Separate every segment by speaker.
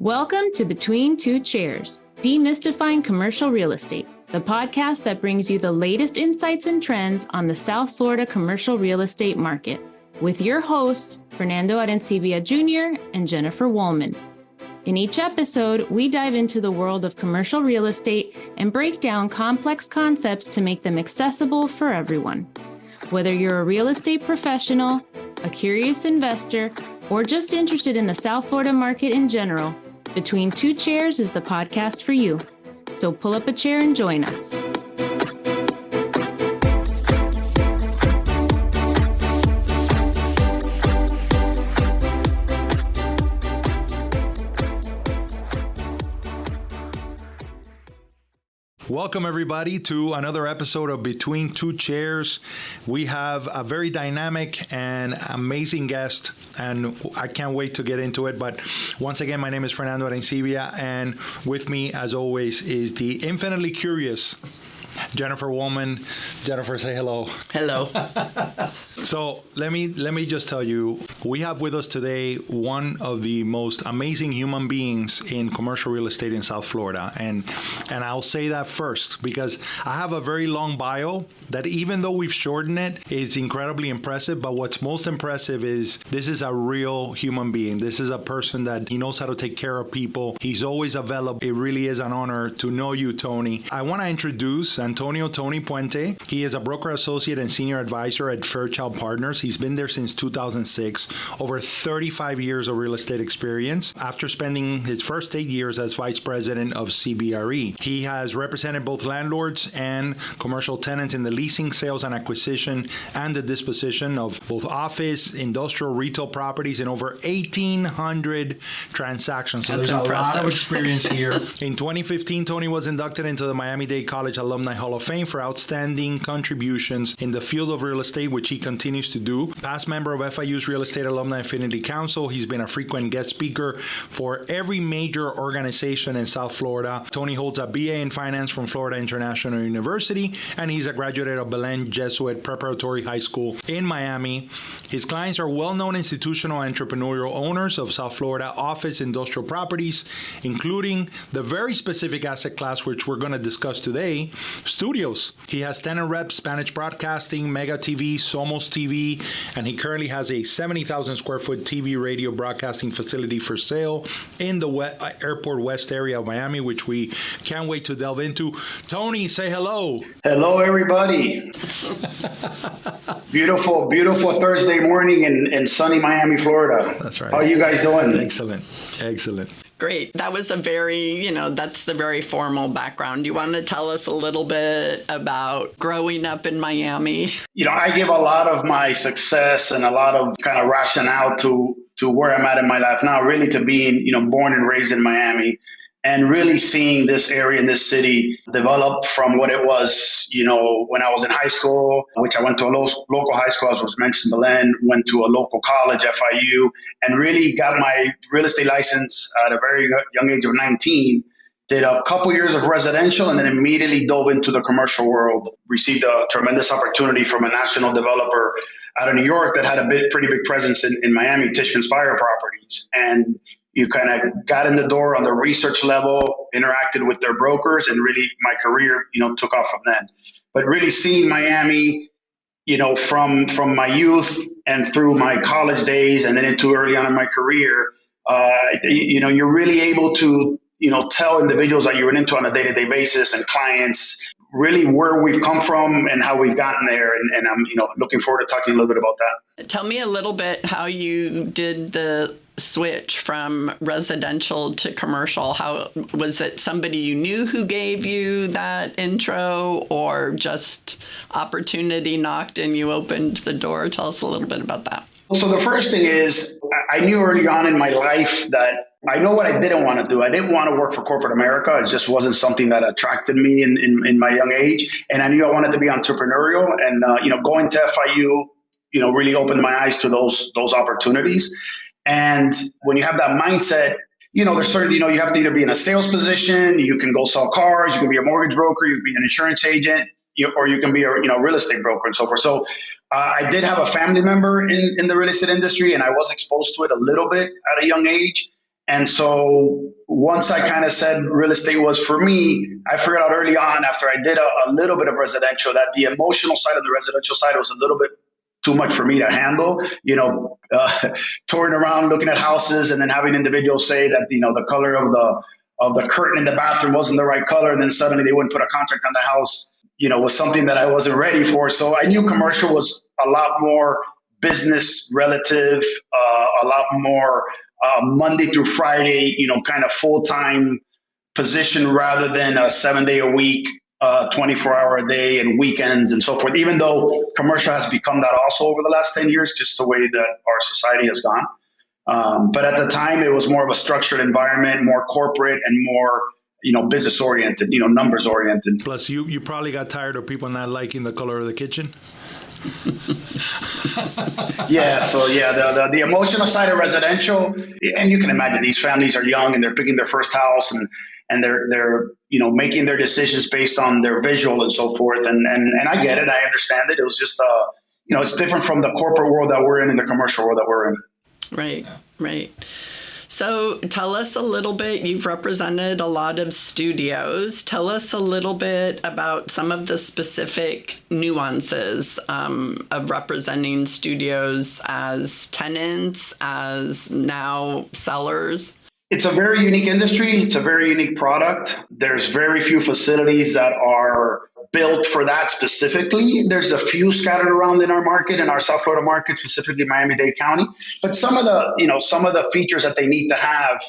Speaker 1: Welcome to Between Two Chairs, Demystifying Commercial Real Estate, the podcast that brings you the latest insights and trends on the South Florida commercial real estate market, with your hosts, Fernando Arencibia Jr. and Jennifer Woolman. In each episode, we dive into the world of commercial real estate and break down complex concepts to make them accessible for everyone. Whether you're a real estate professional, a curious investor, or just interested in the South Florida market in general, Between Two Chairs is the podcast for you. So pull up a chair and join us.
Speaker 2: Welcome, everybody, to another episode of Between Two Chairs. We have a very dynamic and amazing guest, and I can't wait to get into it. But once again, my name is Fernando Arencibia, and with me, as always, is the infinitely curious Jennifer Woolman. Jennifer, say hello.
Speaker 3: Hello.
Speaker 2: So let me just tell you, we have with us today one of the most amazing human beings in commercial real estate in South Florida. And I'll say that first because I have a very long bio that, even though we've shortened it, is incredibly impressive. But what's most impressive is this is a real human being. This is a person that he knows how to take care of people. He's always available. It really is an honor to know you, Tony. I want to introduce Antonio Tony Puente. He is a broker associate and senior advisor at Fairchild Partners. He's been there since 2006, over 35 years of real estate experience after spending his first 8 years as vice president of CRE. He has represented both landlords and commercial tenants in the leasing, sales, and acquisition and the disposition of both office, industrial, retail properties in over 1,800 transactions. So
Speaker 3: That's
Speaker 2: there's
Speaker 3: impressive.
Speaker 2: a lot of experience here. In 2015, Tony was inducted into the Miami-Dade College Alumni Hall of Fame for outstanding contributions in the field of real estate, which he continues to do. Past member of FIU's Real Estate Alumni Affinity Council. He's been a frequent guest speaker for every major organization in South Florida. Tony holds a BA in finance from Florida International University, and he's a graduate of Belen Jesuit Preparatory High School in Miami. His clients are well-known institutional entrepreneurial owners of South Florida office industrial properties, including the very specific asset class which we're going to discuss today, studios. He has tenant reps, Spanish Broadcasting, Mega TV, Somos TV, and he currently has a 70,000 square foot TV radio broadcasting facility for sale in the Airport West area of Miami, which we can't wait to delve into. Tony, say hello.
Speaker 4: Hello, everybody. Beautiful, beautiful Thursday morning in sunny Miami, Florida.
Speaker 2: That's right.
Speaker 4: How are you guys doing?
Speaker 2: Excellent. Excellent.
Speaker 3: Great. That was that's the very formal background. You want to tell us a little bit about growing up in Miami?
Speaker 4: I give a lot of my success and a lot of kind of rationale to where I'm at in my life now, really to being, born and raised in Miami and really seeing this area in this city develop from what it was, when I was in high school, which I went to a local high school, as was mentioned, Belen, went to a local college, FIU, and really got my real estate license at a very young age of 19. Did a couple years of residential and then immediately dove into the commercial world. Received a tremendous opportunity from a national developer out of New York that had a pretty big presence in Miami, Tishman Speyer Properties. And you kind of got in the door on the research level, interacted with their brokers, and really my career, took off from then. But really seeing Miami, from my youth and through my college days and then into early on in my career, you're really able to, tell individuals that you're into on a day-to-day basis and clients really where we've come from and how we've gotten there. And I'm, looking forward to talking a little bit about that.
Speaker 3: Tell me a little bit how you did the switch from residential to commercial. How was it? Somebody you knew who gave you that intro, or just opportunity knocked and you opened the door? Tell us a little bit about that.
Speaker 4: So the first thing is, I knew early on in my life that I know what I didn't want to do. I didn't want to work for corporate America. It just wasn't something that attracted me in my young age. And I knew I wanted to be entrepreneurial. And, going to FIU, really opened my eyes to those opportunities. And when you have that mindset, there's certain, you have to either be in a sales position, you can go sell cars, you can be a mortgage broker, you can be an insurance agent, or you can be a real estate broker and so forth. So I did have a family member in the real estate industry, and I was exposed to it a little bit at a young age. And so once I kind of said real estate was for me, I figured out early on after I did a little bit of residential that the emotional side of the residential side was a little bit too much for me to handle, touring around, looking at houses, and then having individuals say that, the color of the curtain in the bathroom wasn't the right color. And then suddenly they wouldn't put a contract on the house, was something that I wasn't ready for. So I knew commercial was a lot more business relative, a lot more Monday through Friday, kind of full-time position rather than a 7-day a week, 24-hour a day and weekends and so forth, even though commercial has become that also over the last 10 years, just the way that our society has gone. But at the time, it was more of a structured environment, more corporate and more, business oriented, numbers oriented.
Speaker 2: Plus, you probably got tired of people not liking the color of the kitchen. The emotional side of residential, and you can imagine these families are young and they're picking their first house and they're making their decisions based on their visual and so forth. And I get it. I understand it. It was just, it's different from the corporate world that we're in and the commercial world that we're in.
Speaker 3: Right. So tell us a little bit, you've represented a lot of studios. Tell us a little bit about some of the specific nuances of representing studios as tenants, as now sellers.
Speaker 4: It's a very unique industry. It's a very unique product. There's very few facilities that are built for that specifically. There's a few scattered around in our market, in our South Florida market, specifically Miami-Dade County. But some of the features that they need to have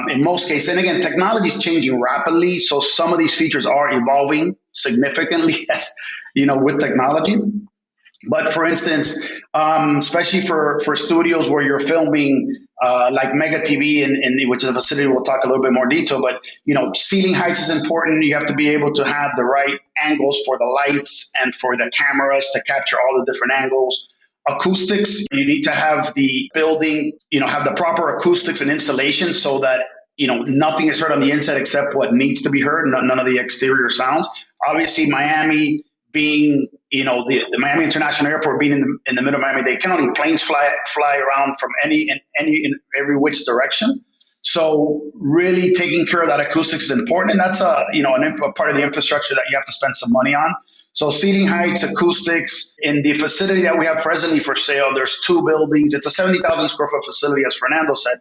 Speaker 4: in most cases, and again, technology is changing rapidly. So some of these features are evolving significantly, with technology. But for instance, especially for studios where you're filming like Mega TV, which is a facility we'll talk a little bit more detail, but ceiling heights is important. You have to be able to have the right angles for the lights and for the cameras to capture all the different angles. Acoustics, you need to have the building, have the proper acoustics and insulation so that nothing is heard on the inside except what needs to be heard, none of the exterior sounds. Obviously, Miami being, the Miami International Airport being in the middle of Miami-Dade County, planes fly around from in every which direction. So really taking care of that acoustics is important, and that's a part of the infrastructure that you have to spend some money on. So ceiling heights, acoustics. In the facility that we have presently for sale, there's 2 buildings. It's a 70,000 square foot facility, as Fernando said,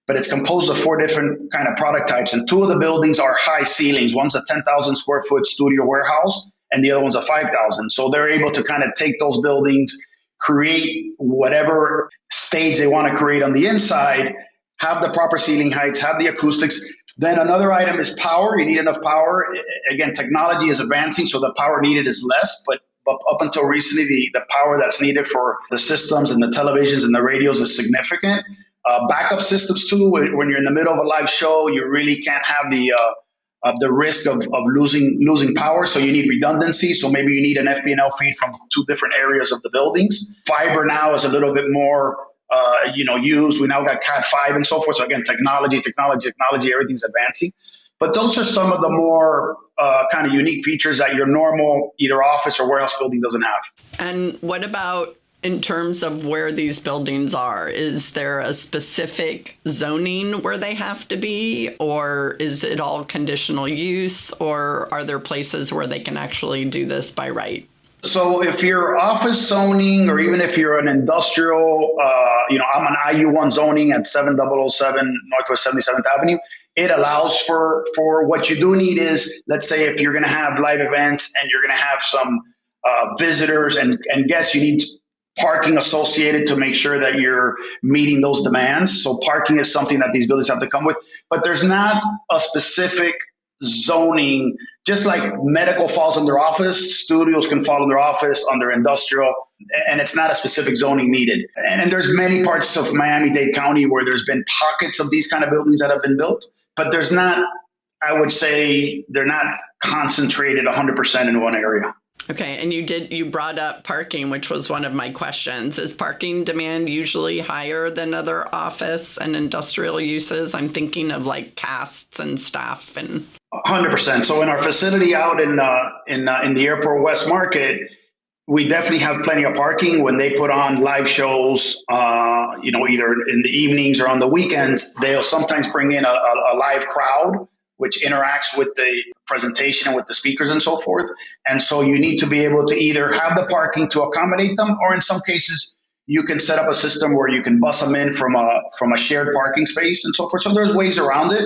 Speaker 4: but it's composed of 4 different kind of product types, and 2 of the buildings are high ceilings. One's a 10,000 square foot studio warehouse, and the other one's a 5,000. So they're able to kind of take those buildings, create whatever stage they want to create on the inside, have the proper ceiling heights, have the acoustics. Then another item is power. You need enough power. Again, technology is advancing, so the power needed is less, but up until recently, the power that's needed for the systems and the televisions and the radios is significant. Backup systems too. When you're in the middle of a live show, you really can't have the risk of losing power. So you need redundancy. So maybe you need an FPNL feed from 2 different areas of the buildings. Fiber now is a little bit more used. We now got Cat5 and so forth. So again, technology, everything's advancing. But those are some of the more kind of unique features that your normal either office or warehouse building doesn't have.
Speaker 3: And what about in terms of where these buildings are? Is there a specific zoning where they have to be, or is it all conditional use, or are there places where they can actually do this by right?
Speaker 4: So if you're office zoning, or even if you're an industrial, I'm an IU1 zoning at 7007 Northwest 77th Avenue. It allows for what you do need is, let's say if you're going to have live events and you're going to have some visitors and guests, you need parking associated to make sure that you're meeting those demands. So parking is something that these buildings have to come with, but there's not a specific zoning. Just like medical falls under office, studios can fall under office, under industrial, and it's not a specific zoning needed. And there's many parts of Miami-Dade County where there's been pockets of these kind of buildings that have been built, but there's not, I would say, they're not concentrated 100% in one area.
Speaker 3: Okay, and you brought up parking, which was one of my questions. Is parking demand usually higher than other office and industrial uses? I'm thinking of like casts and staff and
Speaker 4: 100%. So in our facility out in the Airport West Market, we definitely have plenty of parking. When they put on live shows, either in the evenings or on the weekends, they'll sometimes bring in a live crowd, which interacts with the presentation and with the speakers and so forth. And so you need to be able to either have the parking to accommodate them, or in some cases, you can set up a system where you can bus them in from a shared parking space and so forth. So there's ways around it.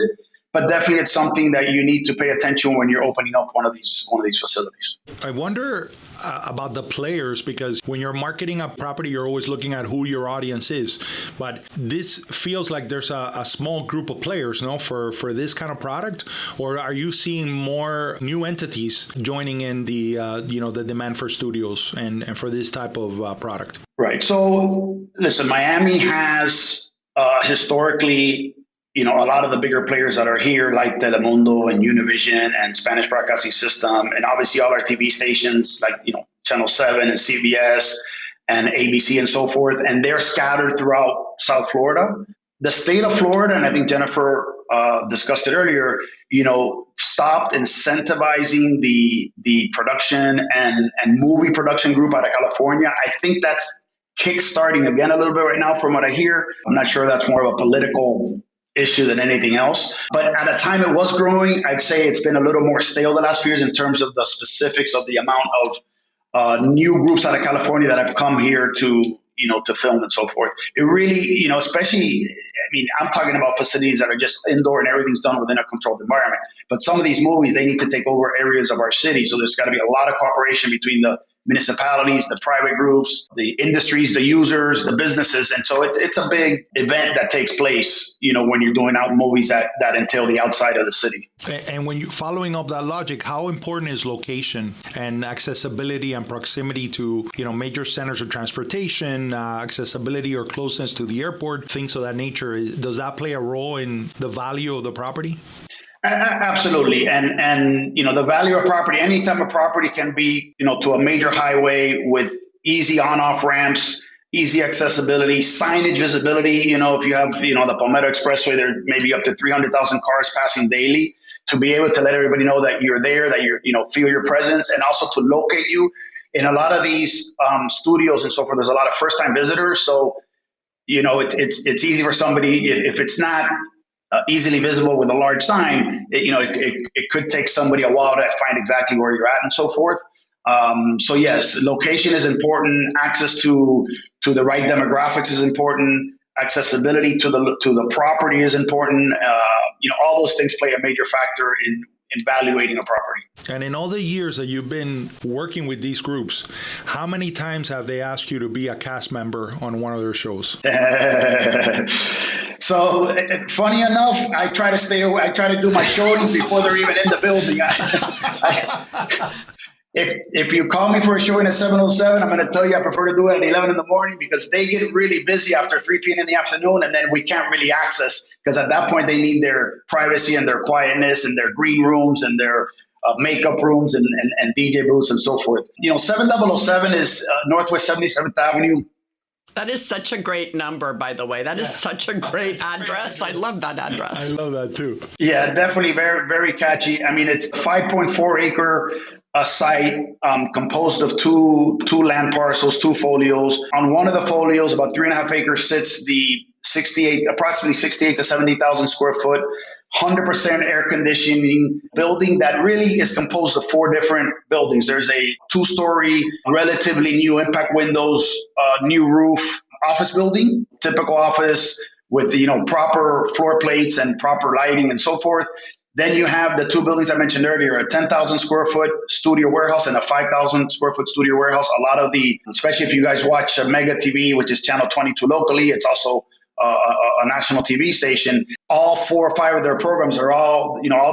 Speaker 4: But definitely it's something that you need to pay attention when you're opening up one of these facilities.
Speaker 2: I wonder about the players, because when you're marketing a property, you're always looking at who your audience is. But this feels like there's a small group of players, for this kind of product, or are you seeing more new entities joining in the demand for studios and for this type of product?
Speaker 4: Right. So listen, Miami has historically, a lot of the bigger players that are here, like Telemundo and Univision and Spanish Broadcasting System, and obviously all our TV stations like, Channel 7 and CBS and ABC and so forth. And they're scattered throughout South Florida. The state of Florida, and I think Jennifer discussed it earlier, stopped incentivizing the production and movie production group out of California. I think that's kickstarting again a little bit right now from what I hear. I'm not sure that's more of a political issue than anything else. But at a time it was growing, I'd say it's been a little more stale the last few years in terms of the specifics of the amount of new groups out of California that have come here to film and so forth. It really, especially, I'm talking about facilities that are just indoor and everything's done within a controlled environment. But some of these movies, they need to take over areas of our city. So there's got to be a lot of cooperation between the municipalities, the private groups, the industries, the users, the businesses. And so it's a big event that takes place, when you're doing out movies that entail the outside of the city.
Speaker 2: And when you're following up that logic, how important is location and accessibility and proximity to, major centers of transportation, accessibility or closeness to the airport, things of that nature? Does that play a role in the value of the property?
Speaker 4: Absolutely. And the value of property, any type of property can be, to a major highway with easy on-off ramps, easy accessibility, signage visibility. If you have, the Palmetto Expressway, there may be up to 300,000 cars passing daily, to be able to let everybody know that you're there, that you're, feel your presence, and also to locate you. In a lot of these studios and so forth, there's a lot of first-time visitors. So, it's easy for somebody, if it's not easily visible with a large sign, it could take somebody a while to find exactly where you're at and so forth. So yes, location is important. Access to the right demographics is important. Accessibility to the property is important. All those things play a major factor in evaluating a property.
Speaker 2: And in all the years that you've been working with these groups, how many times have they asked you to be a cast member on one of their shows?
Speaker 4: So funny enough, I try to do my showings before they're even in the building. If you call me for a showing at 7:07, I'm going to tell you I prefer to do it at 11 in the morning, because they get really busy after 3 p.m. in the afternoon, and then we can't really access, because at that point they need their privacy and their quietness and their green rooms and their makeup rooms and DJ booths and so forth. 7007 is Northwest 77th Avenue.
Speaker 3: That is such a great number, by the way. That is such a great address. I love that address.
Speaker 2: I love that too.
Speaker 4: Yeah, definitely very, very catchy. It's a 5.4 acre site composed of two land parcels, two folios. On one of the folios, about 3.5 acres, sits the approximately 68 to 70,000 square foot, 100% air conditioning building that really is composed of 4 different buildings. There's a 2-story, relatively new impact windows, new roof office building, typical office with, proper floor plates and proper lighting and so forth. Then you have the 2 buildings I mentioned earlier, a 10,000 square foot studio warehouse and a 5,000 square foot studio warehouse. A lot of especially if you guys watch Mega TV, which is channel 22 locally, it's also a national TV station. All 4 or 5 of their programs are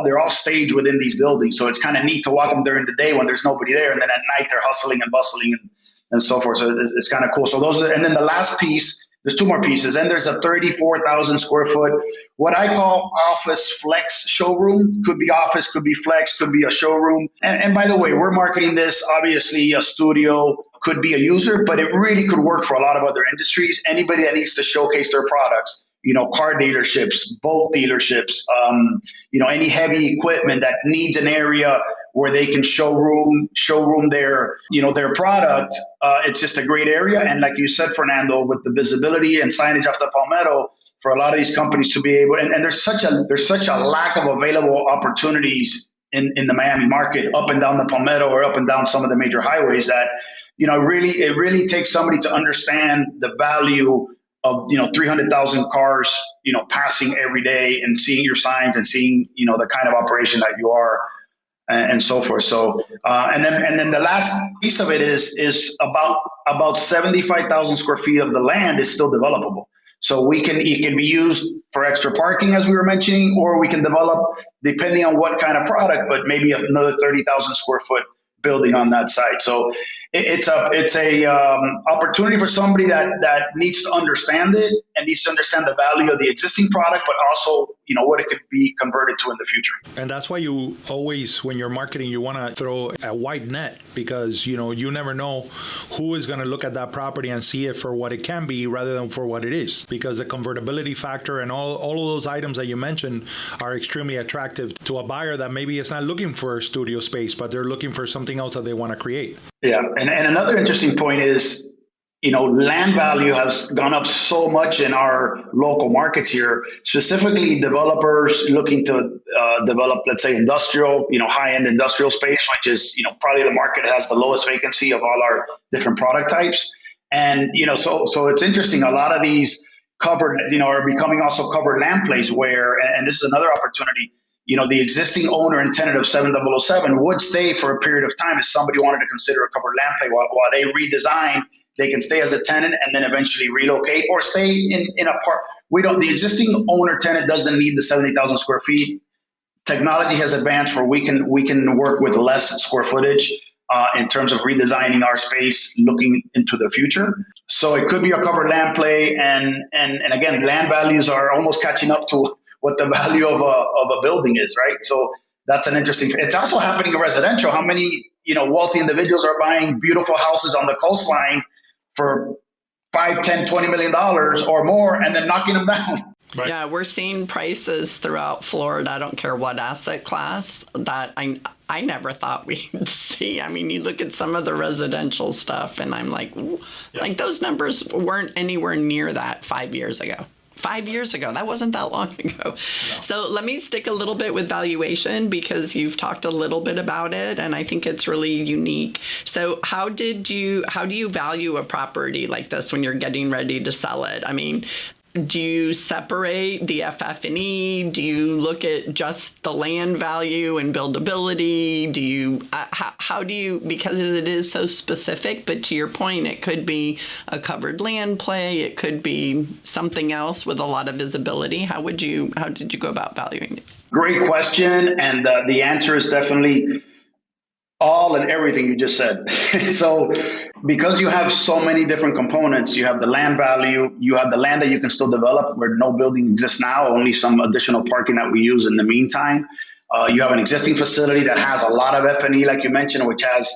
Speaker 4: they're all staged within these buildings. So it's kind of neat to walk them during the day when there's nobody there. And then at night they're hustling and bustling and so forth. So it's kind of cool. So and then the last piece, there's 2 more pieces. And there's a 34,000 square foot, what I call office flex showroom. Could be office, could be flex, could be a showroom. And by the way, we're marketing this, obviously a studio could be a user, but it really could work for a lot of other industries. Anybody that needs to showcase their products, car dealerships, boat dealerships, any heavy equipment that needs an area where they can showroom their, their product. It's just a great area. And like you said, Fernando, with the visibility and signage off the Palmetto, for a lot of these companies to be able, and there's such a lack of available opportunities in the Miami market, up and down the Palmetto or up and down some of the major highways, that, it really takes somebody to understand the value of, 300,000 cars, passing every day and seeing your signs and seeing, the kind of operation that you are, and so forth. So, and then the last piece of it is about 75,000 square feet of the land is still developable. So it can be used for extra parking, as we were mentioning, or we can develop, depending on what kind of product, but maybe another 30,000 square foot building on that site. So it's a opportunity for somebody that needs to understand it and needs to understand the value of the existing product, but also, what it could be converted to in the future.
Speaker 2: And that's why you always, when you're marketing, you want to throw a wide net, because, you never know who is going to look at that property and see it for what it can be rather than for what it is, because the convertibility factor and all of those items that you mentioned are extremely attractive to a buyer that maybe is not looking for a studio space, but they're looking for something else that they want to create.
Speaker 4: Yeah. And another interesting point is, land value has gone up so much in our local markets here, specifically developers looking to develop, let's say, industrial, high-end industrial space, which is, probably the market has the lowest vacancy of all our different product types. And, so it's interesting. A lot of these covered, are becoming also covered land plays where, and this is another opportunity, the existing owner and tenant of 7007 would stay for a period of time if somebody wanted to consider a covered land play while they redesign. They can stay as a tenant and then eventually relocate or stay in a part. The existing owner tenant doesn't need the 70,000 square feet. Technology has advanced where we can work with less square footage in terms of redesigning our space, looking into the future. So it could be a covered land play, and again, land values are almost catching up to what the value of a building is, right? So that's an interesting. It's also happening in residential. How many wealthy individuals are buying beautiful houses on the coastline for $5, $10, $20 million or more, and then knocking them down?
Speaker 3: Right. Yeah, we're seeing prices throughout Florida, I don't care what asset class, that I never thought we'd see. I mean, you look at some of the residential stuff, and I'm like, like those numbers weren't anywhere near that 5 years ago. 5 years ago. That wasn't that long ago. No. So let me stick a little bit with valuation, because you've talked a little bit about it, and I think it's really unique. So how do you value a property like this when you're getting ready to sell it? I mean, do you separate the FF&E? Do you look at just the land value and buildability? Do you, how do you, because it is so specific, but to your point, it could be a covered land play. It could be something else with a lot of visibility. How did you go about valuing it?
Speaker 4: Great question. And the answer is definitely all and everything you just said. So because you have so many different components, you have the land value, you have the land that you can still develop where no building exists now, only some additional parking that we use in the meantime. You have an existing facility that has a lot of F&E, like you mentioned, which has,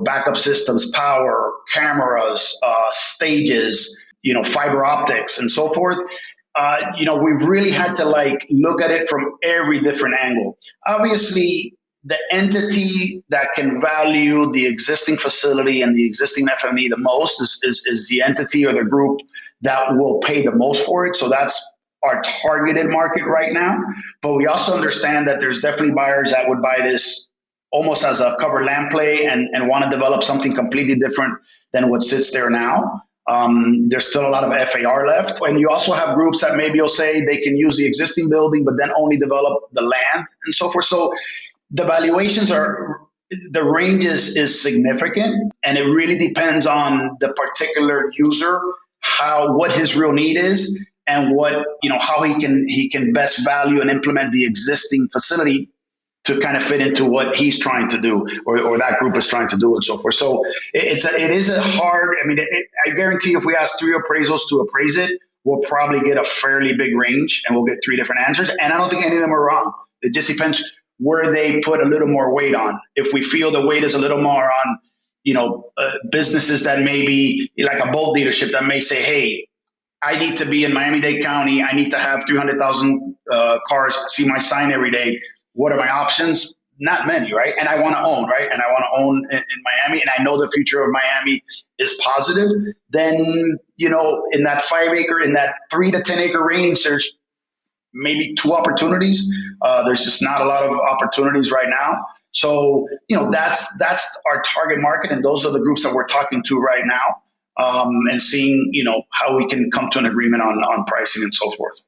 Speaker 4: backup systems, power, cameras, stages, fiber optics, and so forth. We've really had to look at it from every different angle. Obviously, the entity that can value the existing facility and the existing FME the most is the entity or the group that will pay the most for it. So that's our targeted market right now. But we also understand that there's definitely buyers that would buy this almost as a covered land play and want to develop something completely different than what sits there now. There's still a lot of FAR left. And you also have groups that maybe will say they can use the existing building, but then only develop the land and so forth. So the valuations the range is significant, and it really depends on the particular user, what his real need is, and how he can best value and implement the existing facility to kind of fit into what he's trying to do or that group is trying to do and so forth. So it is a hard, I guarantee if we ask 3 appraisals to appraise it, we'll probably get a fairly big range and we'll get 3 different answers. And I don't think any of them are wrong. It just depends where they put a little more weight on. If we feel the weight is a little more on, businesses that may be like a boat dealership that may say, hey, I need to be in Miami-Dade County. I need to have 300,000 cars see my sign every day. What are my options? not many, right? And I want to own, right? And I want to own in Miami, and I know the future of Miami is positive. Then, in that 5 acre, in that 3 to 10 acre range, there's maybe 2 opportunities. There's just not a lot of opportunities right now. So, that's our target market, and those are the groups that we're talking to right now, and seeing, how we can come to an agreement on pricing and so forth.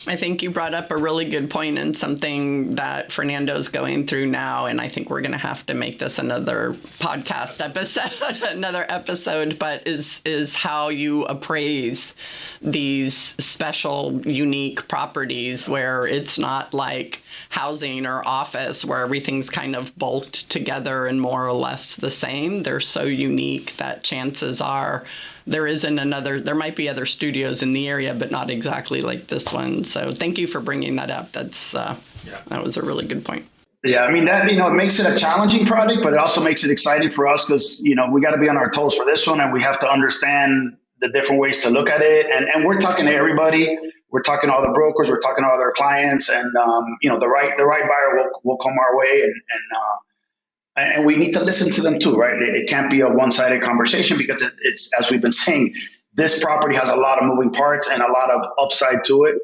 Speaker 3: I think you brought up a really good point and something that Fernando's going through now. And I think we're going to have to make this another podcast episode, but is how you appraise these special, unique properties where it's not like housing or office where everything's kind of bulked together and more or less the same. They're so unique that chances are there might be other studios in the area, but not exactly like this one. So thank you for bringing that up. That was a really good point.
Speaker 4: Yeah, I mean, that, it makes it a challenging project, but it also makes it exciting for us because, we got to be on our toes for this one, and we have to understand the different ways to look at it. And we're talking to everybody. We're talking to all the brokers. We're talking to other clients, and, the right buyer will come our way, and we need to listen to them too, right? It can't be a one-sided conversation because it's, as we've been saying, this property has a lot of moving parts and a lot of upside to it.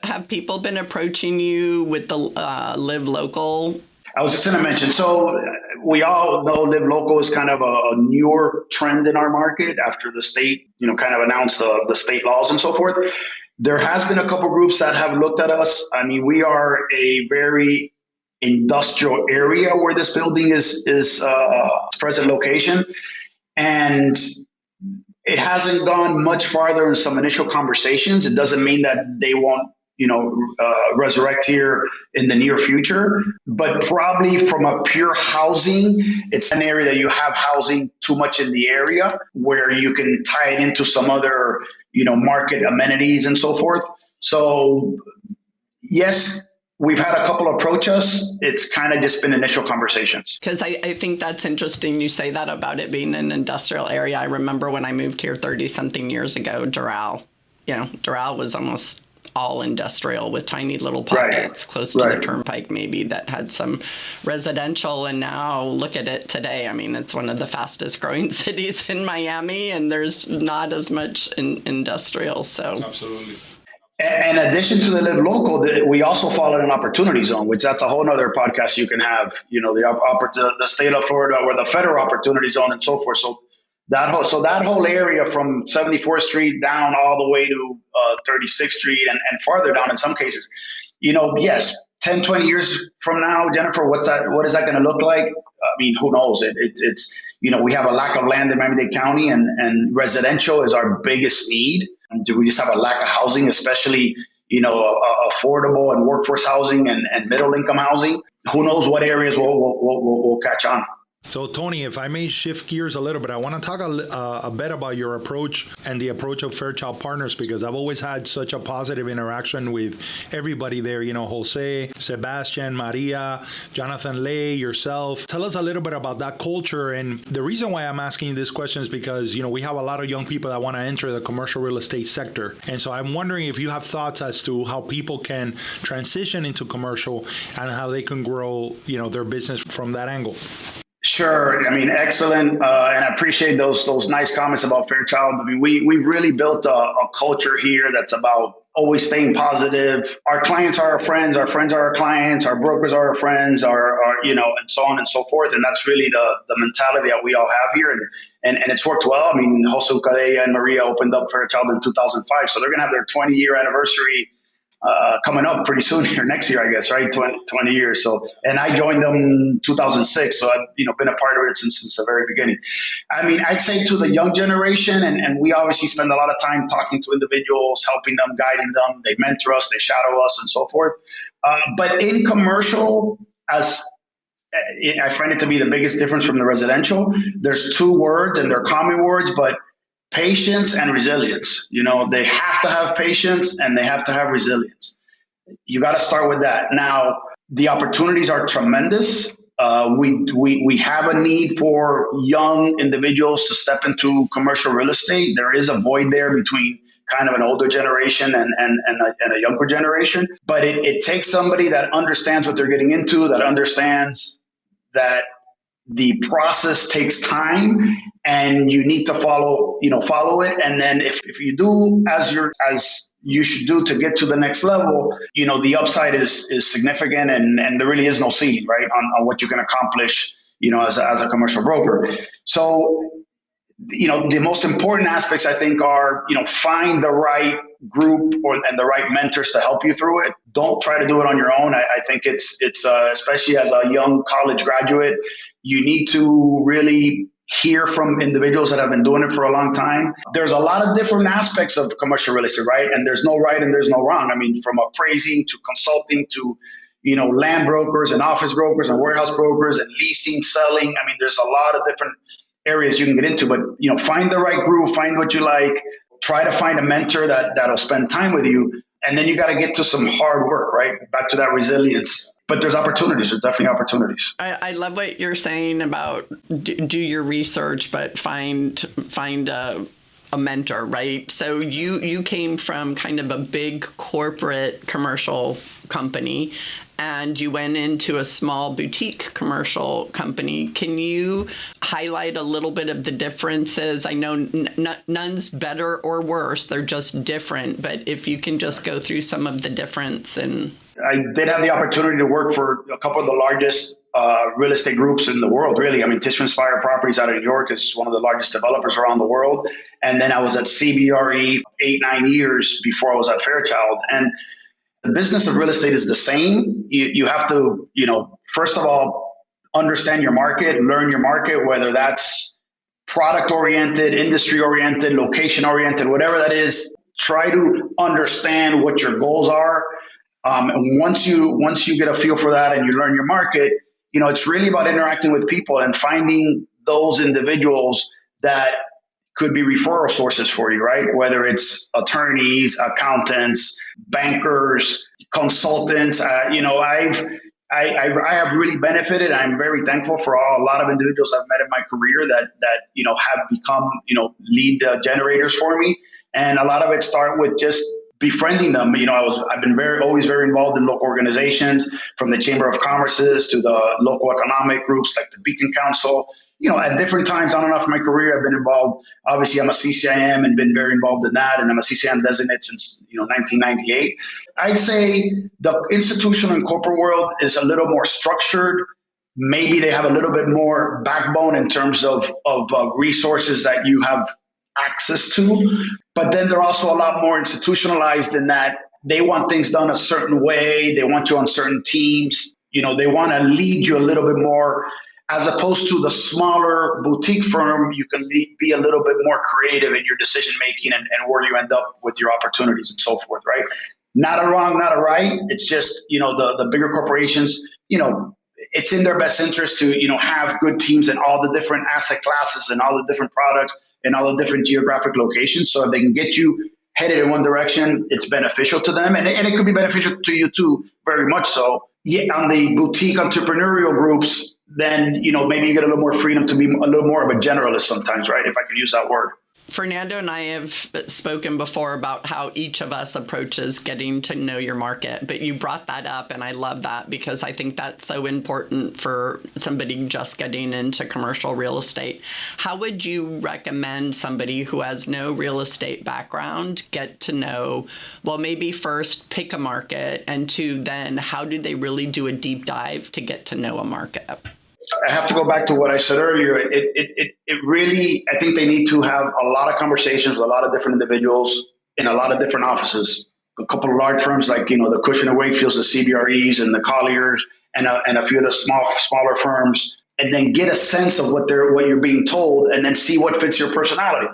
Speaker 3: Have people been approaching you with the Live Local?
Speaker 4: I was just going to mention, so we all know Live Local is kind of a newer trend in our market after the state, kind of announced the state laws and so forth. There has been a couple groups that have looked at us. I mean, we are a very industrial area where this building is present location, and it hasn't gone much farther in some initial conversations. It doesn't mean that they won't resurrect here in the near future, but probably from a pure housing, it's an area that you have housing too much in the area where you can tie it into some other market amenities and so forth. So yes, we've had a couple approach us. It's kind of just been initial conversations.
Speaker 3: Because I think that's interesting you say that about it being an industrial area. I remember when I moved here 30-something years ago, Doral was almost all industrial with tiny little pockets close to the turnpike maybe that had some residential. And now look at it today. I mean, it's one of the fastest growing cities in Miami, and there's not as much industrial. So
Speaker 2: Absolutely.
Speaker 4: In addition to the Live Local, we also fall in an opportunity zone, which that's a whole other podcast you can have, the state of Florida or the federal opportunity zone and so forth. So that whole area from 74th Street down all the way to 36th Street and farther down in some cases, yes, 10, 20 years from now, Jennifer, what is that going to look like? I mean, who knows? It's we have a lack of land in Miami-Dade County, and residential is our biggest need. And we just have a lack of housing, especially, affordable and workforce housing and middle income housing. Who knows what areas will catch on.
Speaker 2: So, Tony, if I may shift gears a little bit, I want to talk a bit about your approach and the approach of Fairchild Partners, because I've always had such a positive interaction with everybody there, Jose, Sebastian, Maria, Jonathan Lay, yourself. Tell us a little bit about that culture. And the reason why I'm asking you this question is because, we have a lot of young people that want to enter the commercial real estate sector. And so I'm wondering if you have thoughts as to how people can transition into commercial and how they can grow, their business from that angle.
Speaker 4: Sure. I mean, excellent. And I appreciate those nice comments about Fairchild. I mean, we've really built a culture here that's about always staying positive. Our clients are our friends are our clients, our brokers are our friends, and so on and so forth. And that's really the mentality that we all have here. And it's worked well. I mean, Jose Cadella and Maria opened up Fairchild in 2005. So they're going to have their 20-year anniversary coming up pretty soon here next year, I guess, right? 20 years. So, and I joined them in 2006. So I've, been a part of it since the very beginning. I mean, I'd say to the young generation, and we obviously spend a lot of time talking to individuals, helping them, guiding them. They mentor us, they shadow us and so forth. But in commercial, as I find it to be the biggest difference from the residential, there's 2 words and they're common words, but patience and resilience. They have to have patience and they have to have resilience. You got to start with that. Now, the opportunities are tremendous. We have a need for young individuals to step into commercial real estate. There is a void there between kind of an older generation and a younger generation. But it takes somebody that understands what they're getting into, that understands that the process takes time and you need to follow it. And then if you do as you should do to get to the next level, the upside is significant, and there really is no ceiling, right, on what you can accomplish, as a commercial broker. So, the most important aspects, I think, are, find the right group and the right mentors to help you through it. Don't try to do it on your own. I think it's especially as a young college graduate, you need to really hear from individuals that have been doing it for a long time. There's a lot of different aspects of commercial real estate, right? And there's no right and there's no wrong. I mean, from appraising to consulting to land brokers and office brokers and warehouse brokers and leasing, selling. I mean, there's a lot of different areas you can get into, but find the right group, find what you like, try to find a mentor that'll spend time with you, and then you got to get to some hard work, right? Back to that resilience. But there's opportunities. There's definitely opportunities.
Speaker 3: I love what you're saying about do your research, but find a mentor, right? So you came from kind of a big corporate commercial company, and you went into a small boutique commercial company. Can you highlight a little bit of the differences? I know none's better or worse. They're just different. But if you can just go through some of the difference. And
Speaker 4: I did have the opportunity to work for a couple of the largest real estate groups in the world, really. I mean, Tishman Speyer Properties out of New York is one of the largest developers around the world. And then I was at CBRE 8-9 years before I was at Fairchild. And the business of real estate is the same. You have to, first of all, understand your market, learn your market, whether that's product oriented, industry oriented, location oriented, whatever that is. Try to understand what your goals are. And once you get a feel for that and you learn your market, it's really about interacting with people and finding those individuals that could be referral sources for you, right? Whether it's attorneys, accountants, bankers, consultants. I have really benefited. I'm very thankful for a lot of individuals I've met in my career that have become lead generators for me, and a lot of it start with just befriending them. I've been always very involved in local organizations, from the Chamber of Commerce's to the local economic groups like the Beacon Council. At different times on and off my career, I've been involved. Obviously, I'm a CCIM and been very involved in that, and I'm a CCIM designate since 1998. I'd say the institutional and corporate world is a little more structured. Maybe they have a little bit more backbone in terms of resources that you have access to, but then they're also a lot more institutionalized in that they want things done a certain way. They want you on certain teams. They want to lead you a little bit more, as opposed to the smaller boutique firm. You can be a little bit more creative in your decision making and where you end up with your opportunities and so forth, right? Not a wrong, not a right. It's just, the bigger corporations, it's in their best interest to, have good teams in all the different asset classes and all the different products and all the different geographic locations. So if they can get you headed in one direction, it's beneficial to them. And it could be beneficial to you too, very much so. Yeah, on the boutique entrepreneurial groups, then, maybe you get a little more freedom to be a little more of a generalist sometimes, right? If I can use that word.
Speaker 3: Fernando and I have spoken before about how each of us approaches getting to know your market, but you brought that up, and I love that because I think that's so important for somebody just getting into commercial real estate. How would you recommend somebody who has no real estate background get to know, well, maybe first pick a market, and two, then how do they really do a deep dive to get to know a market?
Speaker 4: I have to go back to what I said earlier. It really, I think they need to have a lot of conversations with a lot of different individuals in a lot of different offices. A couple of large firms like, the Cushman & Wakefield's, the CBREs and the Colliers, and a few of the smaller firms, and then get a sense of what you're being told, and then see what fits your personality.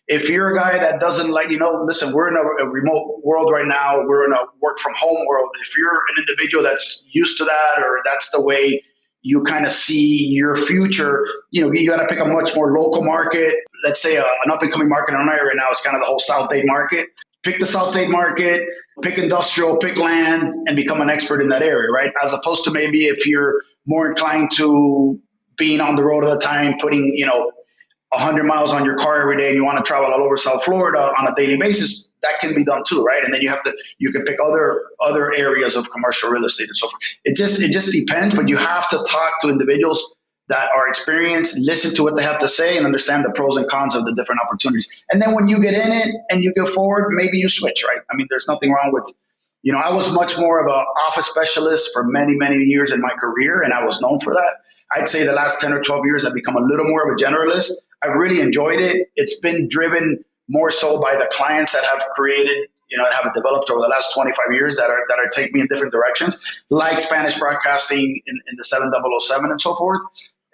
Speaker 4: If you're a guy that doesn't like, listen, we're in a remote world right now. We're in a work from home world. If you're an individual that's used to that, or that's the way you kind of see your future, you got to pick a much more local market. Let's say an up and coming market in our area right now is kind of the whole South Dade market. Pick the South Dade market, pick industrial, pick land, and become an expert in that area, right? As opposed to maybe if you're more inclined to being on the road all the time, putting, 100 miles on your car every day, and you want to travel all over South Florida on a daily basis, that can be done too, right? And then you can pick other areas of commercial real estate and so forth. It just depends, but you have to talk to individuals that are experienced, listen to what they have to say, and understand the pros and cons of the different opportunities. And then when you get in it and you go forward, maybe you switch, right? I mean, there's nothing wrong with, I was much more of an office specialist for many, many years in my career, and I was known for that. I'd say the last 10 or 12 years, I've become a little more of a generalist. I've really enjoyed it. It's been driven more so by the clients that have created, that have developed over the last 25 years that are taking me in different directions, like Spanish broadcasting in the 7007 and so forth.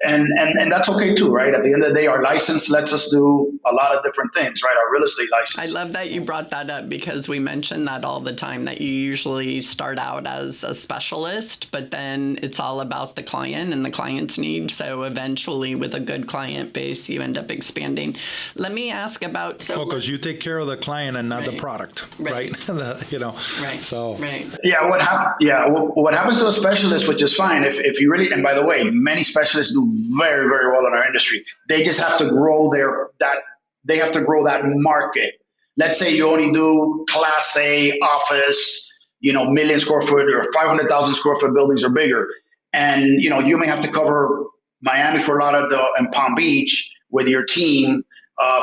Speaker 4: And that's okay too, right? At the end of the day, our license lets us do a lot of different things, right? Our real estate license.
Speaker 3: I love that you brought that up because we mention that all the time, that you usually start out as a specialist, but then it's all about the client and the client's needs. So eventually with a good client base, you end up expanding. Let me ask about...
Speaker 2: because you take care of the client and not the product, right?
Speaker 3: Right.
Speaker 2: So...
Speaker 3: Right.
Speaker 4: Yeah, what happens to a specialist, which is fine, if you really, and by the way, many specialists do very, very well in our industry. They just have to grow that market. Let's say you only do Class A office, million square foot or 500,000 square foot buildings or bigger. And, you may have to cover Miami, Fort Lauderdale, and Palm Beach with your team.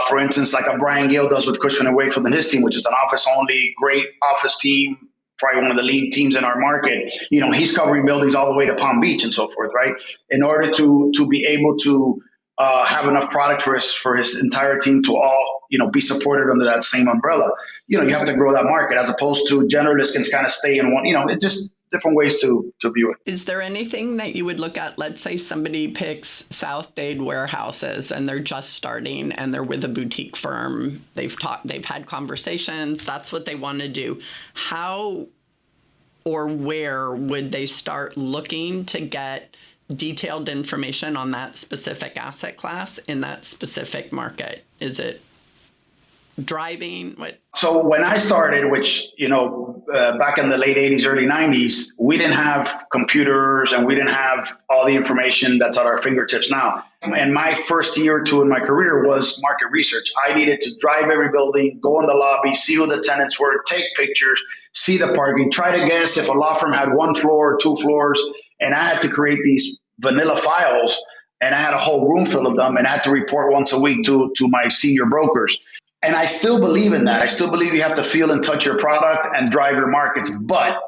Speaker 4: For instance, like a Brian Gale does with Cushman & Wakefield and his team, which is an office only, great office team, probably one of the lead teams in our market. He's covering buildings all the way to Palm Beach and so forth, right? In order to be able to have enough product for his entire team to all, be supported under that same umbrella, you have to grow that market, as opposed to generalists can kind of stay in one, it's just different ways to view it.
Speaker 3: Is there anything that you would look at? Let's say somebody picks South Dade warehouses and they're just starting and they're with a boutique firm. They've had conversations. That's what they want to do. How or where would they start looking to get detailed information on that specific asset class in that specific market? Is it driving? What?
Speaker 4: So when I started, which, back in the late 80s, early 90s, we didn't have computers and we didn't have all the information that's at our fingertips now. And my first year or two in my career was market research. I needed to drive every building, go in the lobby, see who the tenants were, take pictures, see the parking, try to guess if a law firm had one floor or two floors. And I had to create these vanilla files, and I had a whole room full of them, and I had to report once a week to my senior brokers. And I still believe in that. I still believe you have to feel and touch your product and drive your markets. But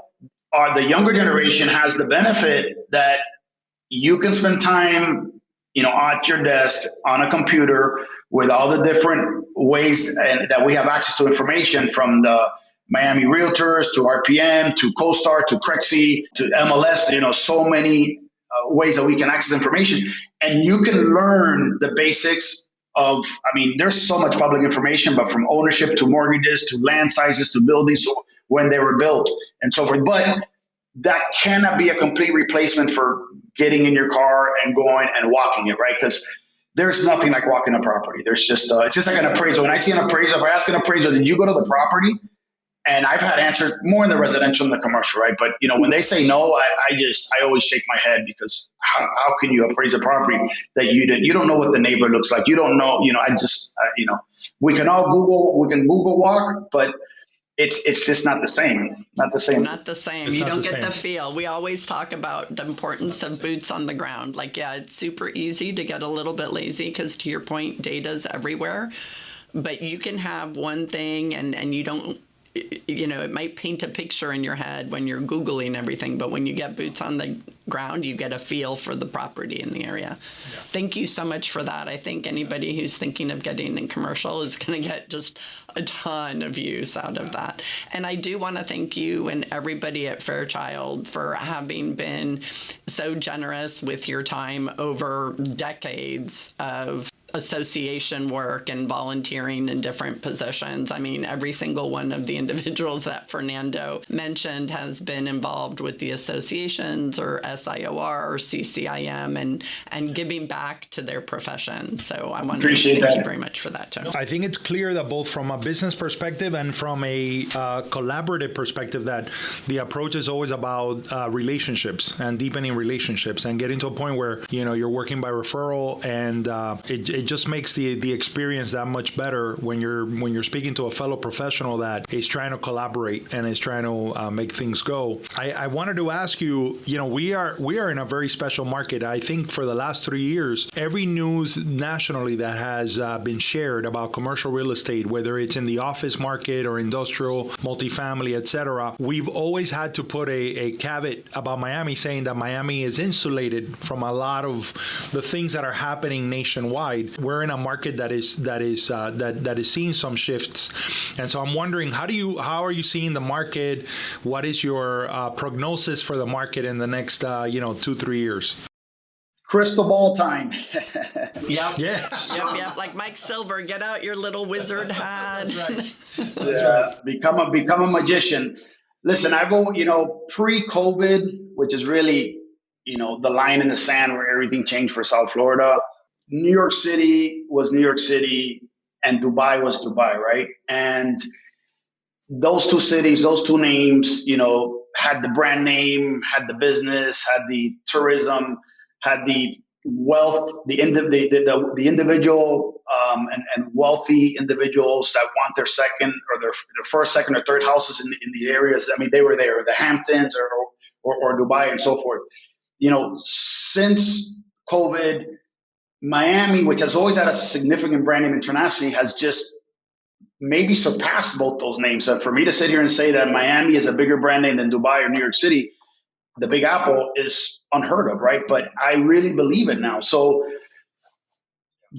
Speaker 4: the younger generation has the benefit that you can spend time, at your desk on a computer with all the different ways and that we have access to information, from the Miami Realtors to RPM to CoStar to Crexi to MLS. So many ways that we can access information, and you can learn the basics of, there's so much public information, but from ownership to mortgages to land sizes to buildings, so when they were built and so forth. But that cannot be a complete replacement for getting in your car and going and walking it, right? Because there's nothing like walking a property. There's just, it's just like an appraisal. When I see an appraisal, if I ask an appraisal, did you go to the property? And I've had answers more in the residential than the commercial, right? But, when they say no, I always shake my head, because how can you appraise a property that you don't know what the neighbor looks like? You don't know, we can all Google walk, but it's just not the same. Not the same.
Speaker 3: You don't get the feel. We always talk about the importance of boots on the ground. It's super easy to get a little bit lazy because, to your point, data's everywhere. But you can have one thing and you don't, it might paint a picture in your head when you're Googling everything, but when you get boots on the ground, you get a feel for the property in the area. Yeah. Thank you so much for that. I think anybody who's thinking of getting in commercial is going to get just a ton of use out of that. And I do want to thank you and everybody at Fairchild for having been so generous with your time over decades of association work and volunteering in different positions. Every single one of the individuals that Fernando mentioned has been involved with the associations or SIOR or CCIM and giving back to their profession. So I want to thank you very much for that, Tony.
Speaker 2: I think it's clear that both from a business perspective and from a collaborative perspective, that the approach is always about relationships and deepening relationships and getting to a point where, you're working by referral, and it it just makes the experience that much better when you're speaking to a fellow professional that is trying to collaborate and is trying to make things go. I wanted to ask you, we are in a very special market. I think for the last 3 years, every news nationally that has been shared about commercial real estate, whether it's in the office market or industrial, multifamily, etc., we've always had to put a caveat about Miami, saying that Miami is insulated from a lot of the things that are happening nationwide. We're in a market that is seeing some shifts, and so I'm wondering, how are you seeing the market? What is your prognosis for the market in the next 2-3 years?
Speaker 4: Crystal ball time.
Speaker 3: Yep.
Speaker 2: Yes.
Speaker 3: Yep. Like Mike Silver, get out your little wizard hat.
Speaker 4: That's right. Yeah, become a magician. Listen, I've pre-COVID, which is really, the line in the sand where everything changed for South Florida. New York City was New York City and Dubai was Dubai, right? And those two cities, those two names, had the brand name, had the business, had the tourism, had the wealth, the individual and wealthy individuals that want their second or their first, second, or third houses in the areas. I mean, they were there, the Hamptons or Dubai and so forth. Since COVID, Miami, which has always had a significant brand name internationally, has just maybe surpassed both those names. So for me to sit here and say that Miami is a bigger brand name than Dubai or New York City, the Big Apple, is unheard of, right? But I really believe it now. So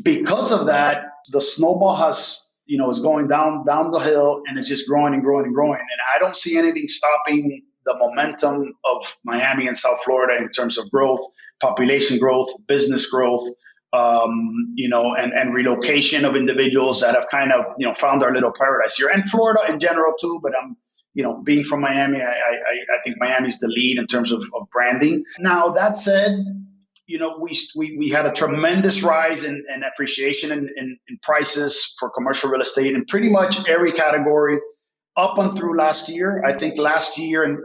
Speaker 4: because of that, the snowball is going down the hill, and it's just growing and growing and growing. And I don't see anything stopping the momentum of Miami and South Florida in terms of growth, population growth, business growth, and relocation of individuals that have kind of, found our little paradise here, and Florida in general too. But I'm, being from Miami, I think Miami's the lead in terms of branding. Now, that said, we had a tremendous rise in appreciation in prices for commercial real estate in pretty much every category up and through last year. I think last year and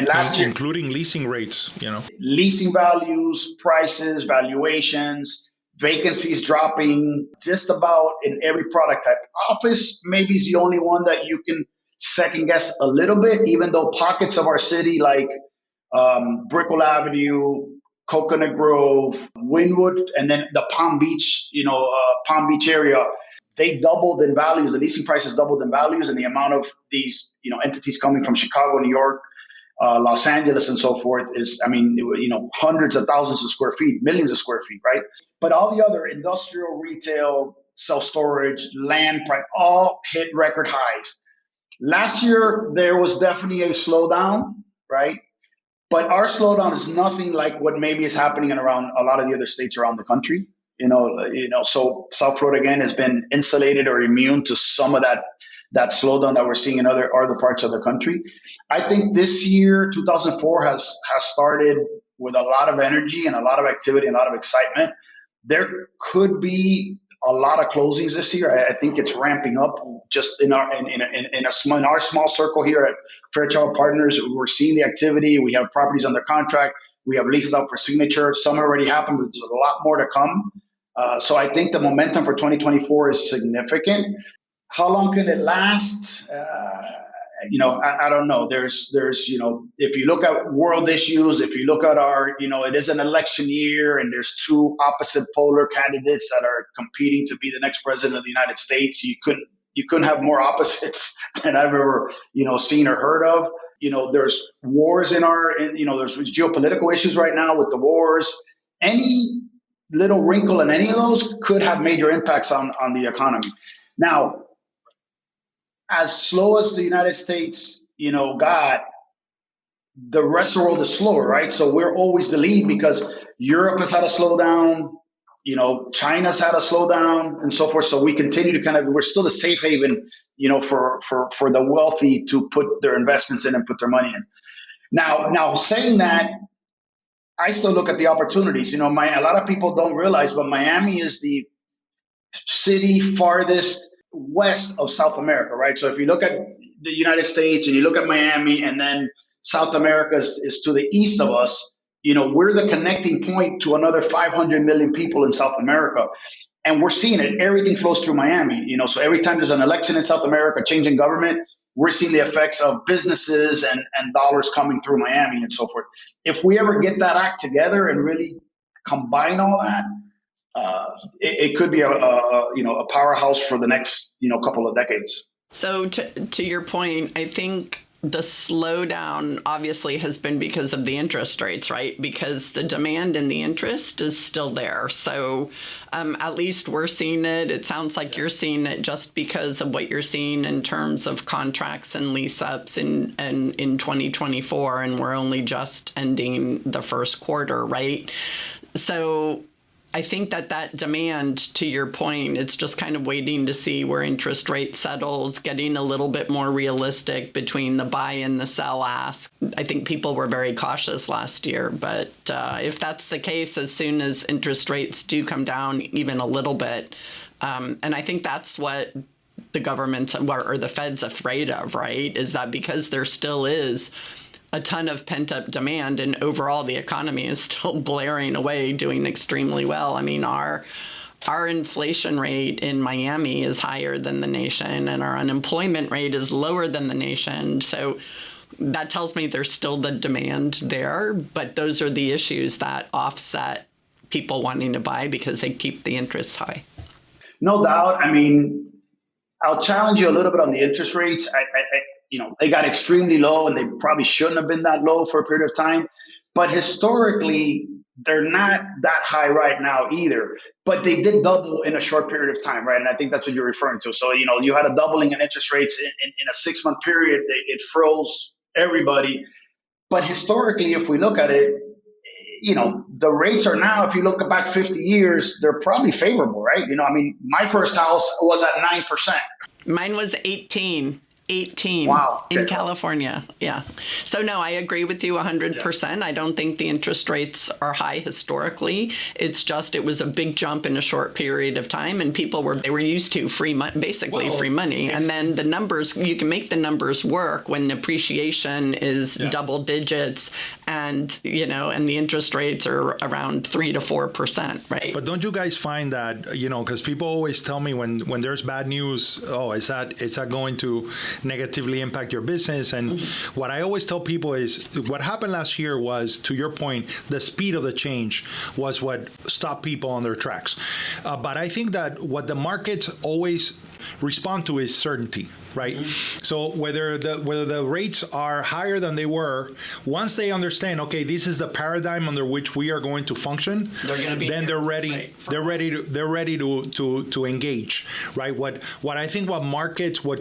Speaker 4: last year,
Speaker 2: including leasing rates,
Speaker 4: leasing values, prices, valuations, vacancies dropping just about in every product type. Office maybe is the only one that you can second guess a little bit, even though pockets of our city like Brickell Avenue, Coconut Grove, Wynwood, and then the Palm Beach, Palm Beach area, they doubled in values. The leasing prices doubled in values, and the amount of these, entities coming from Chicago, New York, Los Angeles, and so forth is, hundreds of thousands of square feet, millions of square feet, right? But all the other industrial, retail, self-storage, land price, all hit record highs. Last year, there was definitely a slowdown, right? But our slowdown is nothing like what maybe is happening around a lot of the other states around the country. So South Florida, again, has been insulated or immune to some of that slowdown that we're seeing in other parts of the country. I think this year, 2004, has started with a lot of energy and a lot of activity and a lot of excitement. There could be a lot of closings this year. I think it's ramping up just in our small circle here at Fairchild Partners. We're seeing the activity. We have properties under contract. We have leases out for signature. Some already happened, but there's a lot more to come. So I think the momentum for 2024 is significant. How long can it last? I don't know. There's, if you look at world issues, if you look at our, it is an election year, and there's two opposite polar candidates that are competing to be the next president of the United States. You couldn't have more opposites than I've ever, seen or heard of. There's wars there's geopolitical issues right now with the wars. Any little wrinkle in any of those could have major impacts on the economy. Now, as slow as the United States, got, the rest of the world is slower, right? So we're always the lead because Europe has had a slowdown, China's had a slowdown, and so forth. So we continue to we're still the safe haven, for the wealthy to put their investments in and put their money in. Now saying that, I still look at the opportunities. A lot of people don't realize, but Miami is the city farthest west of South America, right? So if you look at the United States and you look at Miami, and then South America is to the east of us, we're the connecting point to another 500 million people in South America. And we're seeing it. Everything flows through Miami. So every time there's an election in South America, change in government, we're seeing the effects of businesses and dollars coming through Miami and so forth. If we ever get that act together and really combine all that, it could be a powerhouse for the next couple of decades.
Speaker 3: So to your point, I think the slowdown obviously has been because of the interest rates, right? Because the demand and the interest is still there. So at least we're seeing it. It sounds like you're seeing it just because of what you're seeing in terms of contracts and lease ups in 2024, and we're only just ending the first quarter, right? So I think that demand, to your point, it's just kind of waiting to see where interest rate settles, getting a little bit more realistic between the buy and the sell ask. I think people were very cautious last year, but if that's the case, as soon as interest rates do come down even a little bit, and I think that's what the government or the Fed's afraid of, right, is that because there still is a ton of pent-up demand, and overall the economy is still blaring away, doing extremely well. I mean, our inflation rate in Miami is higher than the nation, and our unemployment rate is lower than the nation. So that tells me there's still the demand there, but those are the issues that offset people wanting to buy because they keep the interest high.
Speaker 4: No doubt. I mean, I'll challenge you a little bit on the interest rates. They got extremely low, and they probably shouldn't have been that low for a period of time. But historically, they're not that high right now either. But they did double in a short period of time, right? And I think that's what you're referring to. So, you had a doubling in interest rates in a 6-month period. It froze everybody. But historically, if we look at it, the rates are now, if you look back 50 years, they're probably favorable, right? My first house was at 9%.
Speaker 3: Mine was 18.
Speaker 4: Wow.
Speaker 3: In California. Yeah. So no, I agree with you 100%. I don't think the interest rates are high historically. It's just, it was a big jump in a short period of time, and people were used to free money. And then the numbers, you can make the numbers work when appreciation is double digits, and and the interest rates are around 3 to 4%, right?
Speaker 2: But don't you guys find that, because people always tell me when there's bad news, is that going to negatively impact your business? And what I always tell people is what happened last year was, to your point, the speed of the change was what stopped people on their tracks. But I think that what the markets always respond to is certainty, right? So whether the rates are higher than they were, once they understand, okay, this is the paradigm under which we are going to function, they're ready. Right. They're ready to engage, right? What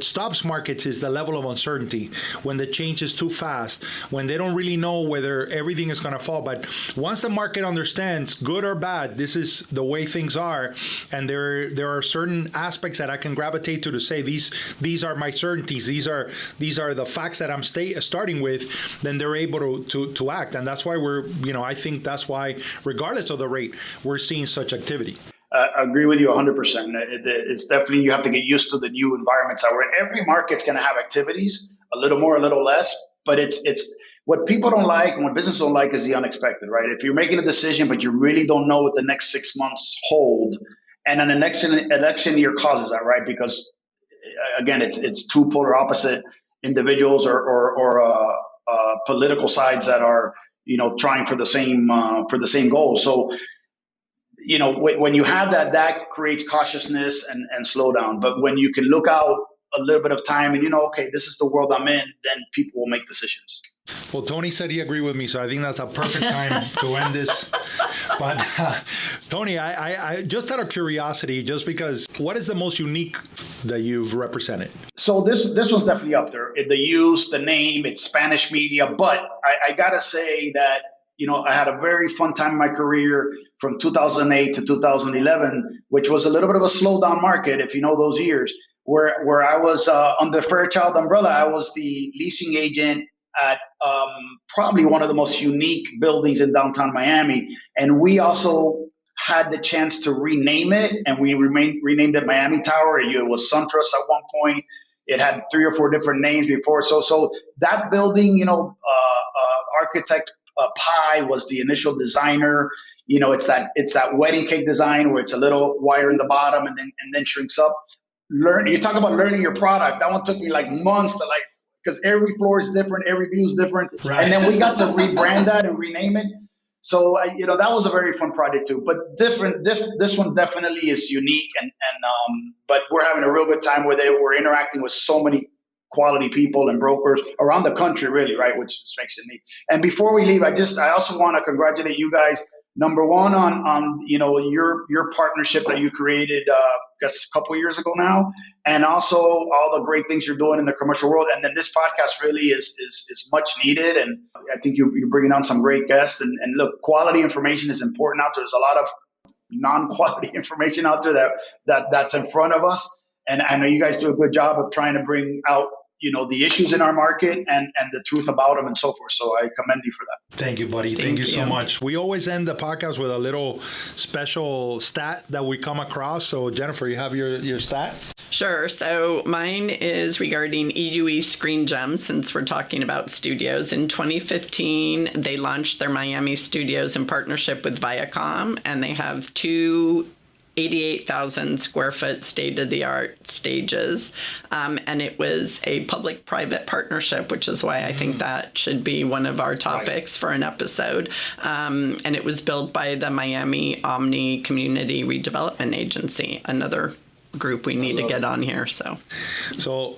Speaker 2: stops markets is the level of uncertainty. When the change is too fast, when they don't really know whether everything is going to fall. But once the market understands, good or bad, this is the way things are, and there are certain aspects that I can gravitate to say these are my certainties, these are the facts that I'm starting with, then they're able to act. And that's why I think that's why, regardless of the rate, we're seeing such activity.
Speaker 4: I agree with you 100%. It's definitely, you have to get used to the new environments that we're in. Every market's going to have activities, a little more, a little less, but it's what people don't like and what businesses don't like is the unexpected, right? If you're making a decision, but you really don't know what the next 6 months hold, and an election year causes that, right? Because again, it's two polar opposite individuals or political sides that are trying for the same goal. So when you have that creates cautiousness and slowdown. But when you can look out a little bit of time and okay, this is the world I'm in, then people will make decisions.
Speaker 2: Well, Tony said he agreed with me, so I think that's a perfect time to end this. But Tony, I just out of curiosity, just because, what is the most unique that you've represented?
Speaker 4: So this one's definitely up there. The use, the name, it's Spanish media, but I gotta say that I had a very fun time in my career from 2008 to 2011, which was a little bit of a slowdown market, if you know those years, where I was under Fairchild umbrella. I was the leasing agent at probably one of the most unique buildings in downtown Miami. And we also had the chance to rename it, and we renamed it Miami Tower. It was SunTrust at one point. It had 3 or 4 different names before. So that building, architect Pi was the initial designer. it's that wedding cake design where it's a little wider in the bottom and then shrinks up. You talk about learning your product. That one took me like months to because every floor is different, every view is different. Right. And then we got to rebrand that and rename it. So, that was a very fun project too, but different. This one definitely is unique, but we're having a real good time with it. We're interacting with so many quality people and brokers around the country, really, right? Which makes it neat. And before we leave, I also want to congratulate you guys. Number one on your partnership that you created, I guess a couple of years ago now, and also all the great things you're doing in the commercial world. And then this podcast really is much needed, and I think you're bringing on some great guests. And look, quality information is important out there. There's a lot of non-quality information out there that's in front of us, and I know you guys do a good job of trying to bring out the issues in our market and the truth about them and so forth. So I commend you for that.
Speaker 2: Thank you, buddy. Thank you so much. We always end the podcast with a little special stat that we come across. So Jennifer, you have your stat?
Speaker 3: Sure. So mine is regarding EUE Screen Gems, since we're talking about studios. In 2015, they launched their Miami studios in partnership with Viacom, and they have two 88,000 square foot state-of-the-art stages. And it was a public-private partnership, which is why I think that should be one of our topics for an episode. And it was built by the Miami Omni Community Redevelopment Agency, another group we need to get on here. So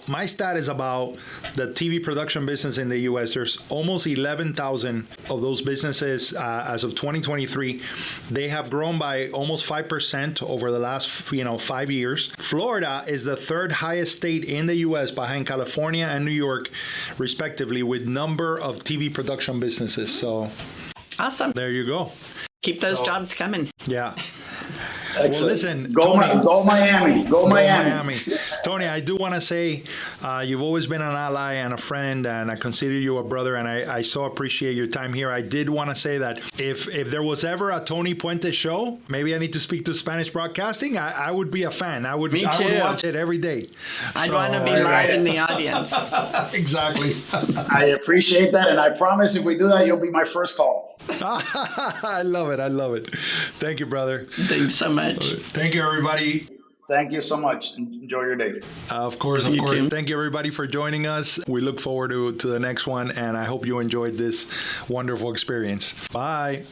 Speaker 2: my stat is about the TV production business in the U.S. There's almost 11,000 of those businesses as of 2023. They have grown by almost 5% over the last 5 years. Florida is the third highest state in the U.S. behind California and New York, respectively, with number of TV production businesses. So
Speaker 3: awesome.
Speaker 2: There you go.
Speaker 3: Keep those jobs coming.
Speaker 2: Yeah.
Speaker 4: Excellent.
Speaker 2: Well, listen,
Speaker 4: go Miami. Go Miami.
Speaker 2: Tony, I do want to say you've always been an ally and a friend, and I consider you a brother, and I so appreciate your time here. I did want to say that if there was ever a Tony Puente show, maybe I need to speak to Spanish Broadcasting, I would be a fan. I would watch it every day.
Speaker 3: I'd want to be live in the audience.
Speaker 2: Exactly.
Speaker 4: I appreciate that, and I promise if we do that, you'll be my first call.
Speaker 2: I love it. Thank you, brother.
Speaker 3: Thanks so much.
Speaker 2: Thank you, everybody.
Speaker 4: Thank you so much. Enjoy your day.
Speaker 2: Of course.
Speaker 3: Too.
Speaker 2: Thank you, everybody, for joining us. We look forward to the next one, and I hope you enjoyed this wonderful experience. Bye.